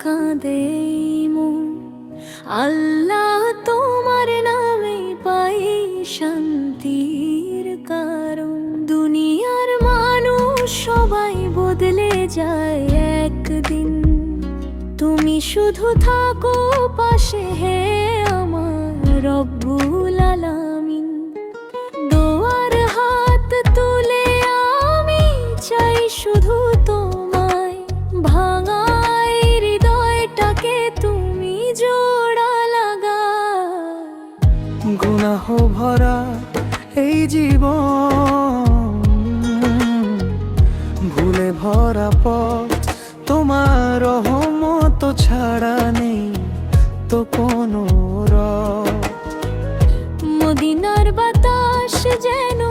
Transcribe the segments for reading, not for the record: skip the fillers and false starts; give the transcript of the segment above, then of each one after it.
কাঁদে মন, আল্লাহ তোমার নামে পাই শান্তির কারণ। দুনিয়ার মানুষ সবাই বদলে যায় একদিন, তুমি শুধু থাকো পাশে হে আমার রব্বুল আলামিন। দোয়ার হাত তুলে আমি চাই শুধু তোমায়, ভাঙাই হৃদয়টাকে তুমি জোড়া লাগা। গুনাহ ভরা এই জীবন, ভুলে ভরা পথ, তোমার রহমত ছাড়া নেই তো কোনো রব। মদিনার বাতাস যেন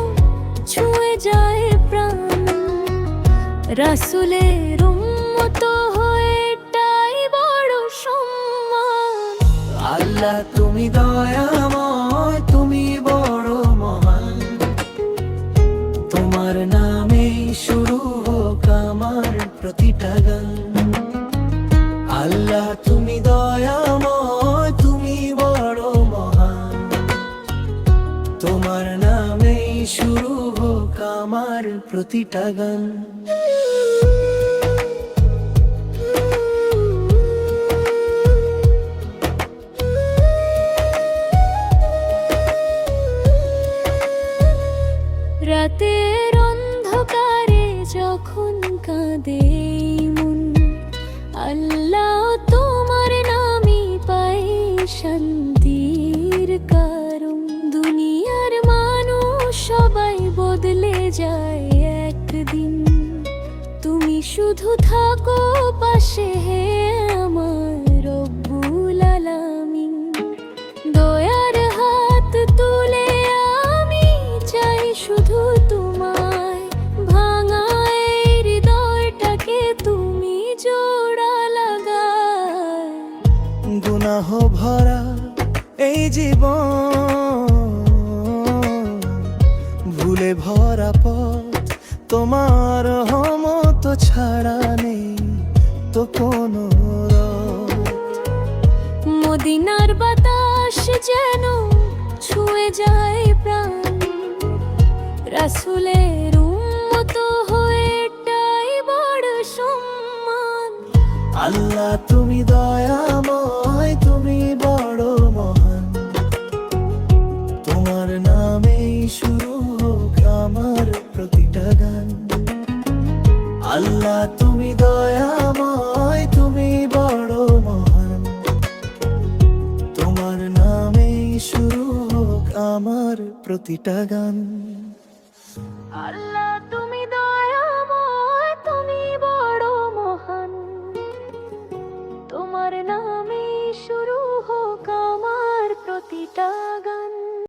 ছুঁয়ে যায় প্রাণ, রাসূলের উম্মত হয়ে এটাই বড় সম্মান। আল্লাহ তুমি দয়াময়, তুমি বড় মহান, তোমার নামেই শুরু হোক আমার প্রতিটা গান। আল্লাহ তুমি দয়াময়, তুমি বড় মহান, তোমার নামেই শুরু হোক আমার প্রতিটা গান। রাতের অন্ধকারে যখন কাঁদে মন, আল্লাহ তোমার নামে পাই শান্তির কারণ। দুনিয়ার মানুষ সবাই বদলে যায় একদিন, তুমি শুধু থাকো পাশে হে আমার রব্বুল আলামিন। দয়ার হাত তুলে আমি চাই শুধু তোমায়, ভাঙায় হৃদয়টাকে তুমি জোড়া লাগায়। গুনাহ ভরা এই জীবন, ভুলে ভরা পথ, তোমার রহমত ছাড়া নেই তো কোনো রব। মদিনার বাতাস যেন ছুঁয়ে যায় প্রাণ, রাসূলের উম্মত হয়ে এটাই বড় সম্মান। আল্লাহ তুমি দয়াময়, তুমি বড় মহান, তোমার নামেই শুরু হোক আমার প্রতিটা গান। আল্লাহ তুমি দয়াময়, তুমি বড় মহান, তোমার নামেই শুরু হোক আমার প্রতিটা গান। আল্লাহ